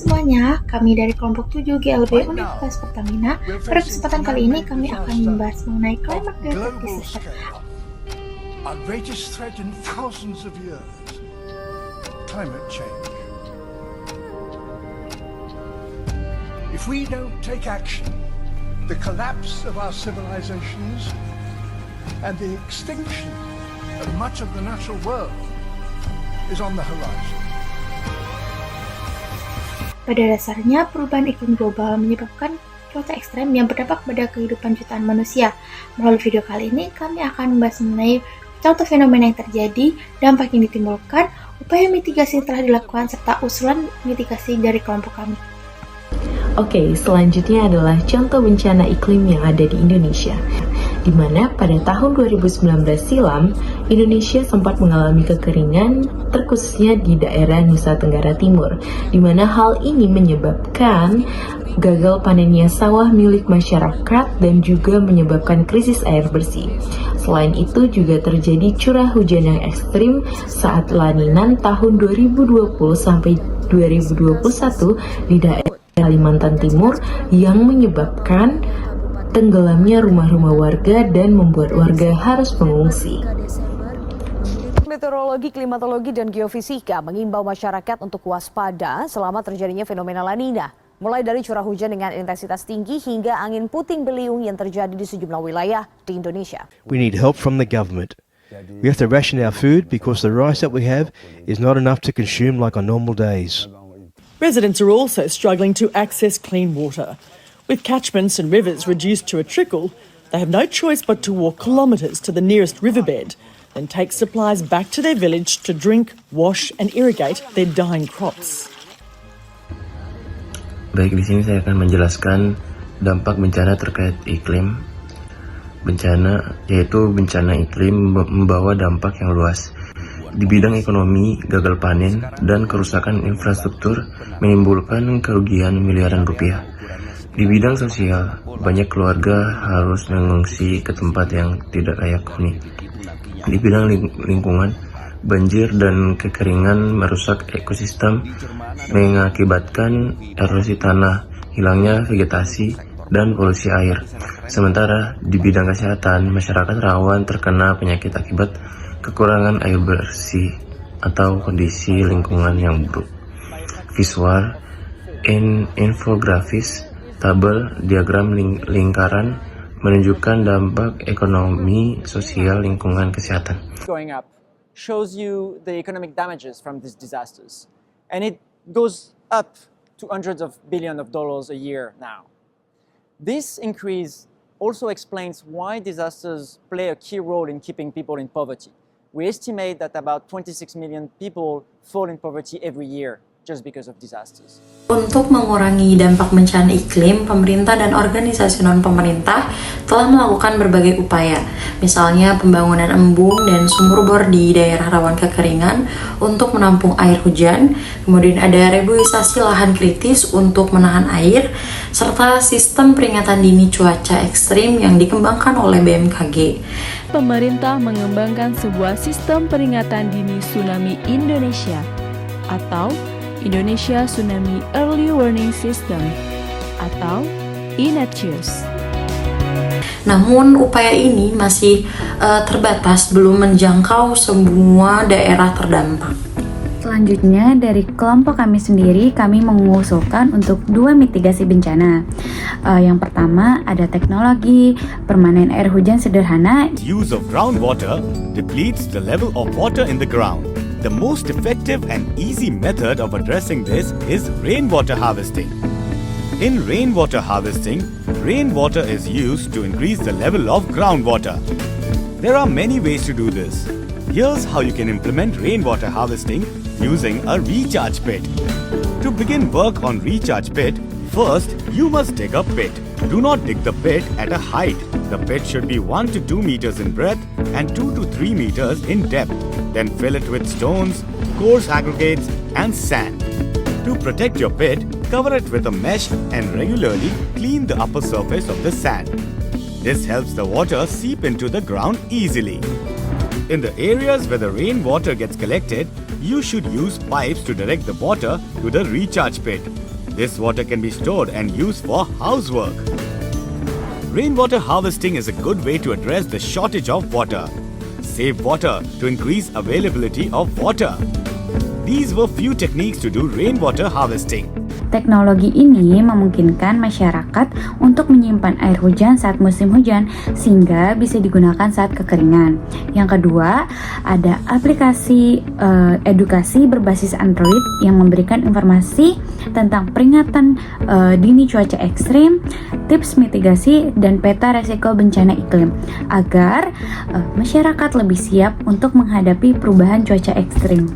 semuanya, kami dari kelompok 7 GLB Universitas Pertamina. Pada kesempatan kali ini kami akan membahas mengenai climate related disaster. Our greatest threat in thousands of years, climate change. If we don't take action, the collapse of our civilizations and the extinction of much of the natural world is on the horizon. Pada dasarnya, perubahan iklim global menyebabkan cuaca ekstrem yang berdampak pada kehidupan jutaan manusia. Melalui video kali ini, kami akan membahas mengenai contoh fenomena yang terjadi, dampak yang ditimbulkan, upaya mitigasi yang telah dilakukan, serta usulan mitigasi dari kelompok kami. Oke, selanjutnya adalah contoh bencana iklim yang ada di Indonesia, di mana pada tahun 2019 silam, Indonesia sempat mengalami kekeringan, terkhususnya di daerah Nusa Tenggara Timur, di mana hal ini menyebabkan gagal panennya sawah milik masyarakat dan juga menyebabkan krisis air bersih. Selain itu juga terjadi curah hujan yang ekstrim saat laninan tahun 2020 sampai 2021 di daerah Kalimantan Timur yang menyebabkan tenggelamnya rumah-rumah warga dan membuat warga harus mengungsi. Meteorologi, klimatologi, dan geofisika mengimbau masyarakat untuk waspada selama terjadinya fenomena La Nina, mulai dari curah hujan dengan intensitas tinggi hingga angin puting beliung yang terjadi di sejumlah wilayah di Indonesia. We need help from the government. We have to ration our food because the rice that we have is not enough to consume like on normal days. Residents are also struggling to access clean water. With catchments and rivers reduced to a trickle, they have no choice but to walk kilometres to the nearest riverbed, then take supplies back to their village to drink, wash and irrigate their dying crops. Baik, di sini saya akan menjelaskan dampak bencana terkait iklim. Bencana yaitu bencana iklim membawa dampak yang luas. Di bidang ekonomi, gagal panen dan kerusakan infrastruktur menimbulkan kerugian miliaran rupiah. Di bidang sosial, banyak keluarga harus mengungsi ke tempat yang tidak layak huni. Di bidang lingkungan, banjir dan kekeringan merusak ekosistem, mengakibatkan erosi tanah, hilangnya vegetasi, dan polusi air. Sementara di bidang kesehatan, masyarakat rawan terkena penyakit akibat kekurangan air bersih atau kondisi lingkungan yang buruk. Visual, infografis, tabel, diagram lingkaran menunjukkan dampak ekonomi, sosial, lingkungan, kesehatan. Going up shows you the economic damages from these disasters, and it goes up to hundreds of billions of dollars a year now. This increase also explains why disasters play a key role in keeping people in poverty. We estimate that about 26 million people fall in poverty every year just because of disasters. Untuk mengurangi dampak bencana iklim, pemerintah dan organisasi non-pemerintah telah melakukan berbagai upaya, misalnya pembangunan embung dan sumur bor di daerah rawan kekeringan untuk menampung air hujan, kemudian ada reboisasi lahan kritis untuk menahan air, serta sistem peringatan dini cuaca ekstrim yang dikembangkan oleh BMKG. Pemerintah mengembangkan sebuah sistem peringatan dini tsunami Indonesia atau Indonesia Tsunami Early Warning System atau INETCES. Namun upaya ini masih terbatas, belum menjangkau semua daerah terdampak. Selanjutnya, dari kelompok kami sendiri, kami mengusulkan untuk 2 mitigasi bencana. Yang pertama, ada teknologi permanen air hujan sederhana. Use of groundwater depletes the level of water in the ground. The most effective and easy method of addressing this is rainwater harvesting. In rainwater harvesting, rainwater is used to increase the level of groundwater. There are many ways to do this. Here's how you can implement rainwater harvesting using a recharge pit. To begin work on recharge pit, first you must dig a pit. Do not dig the pit at a height. The pit should be 1 to 2 meters in breadth and 2 to 3 meters in depth. Then fill it with stones, coarse aggregates and sand. To protect your pit, cover it with a mesh and regularly clean the upper surface of the sand. This helps the water seep into the ground easily. In the areas where the rainwater gets collected, you should use pipes to direct the water to the recharge pit. This water can be stored and used for housework. Rainwater harvesting is a good way to address the shortage of water. Save water to increase availability of water. These were few techniques to do rainwater harvesting. Teknologi ini memungkinkan masyarakat untuk menyimpan air hujan saat musim hujan sehingga bisa digunakan saat kekeringan. Yang kedua, ada aplikasi edukasi berbasis Android yang memberikan informasi tentang peringatan dini cuaca ekstrim, tips mitigasi, dan peta resiko bencana iklim agar masyarakat lebih siap untuk menghadapi perubahan cuaca ekstrim.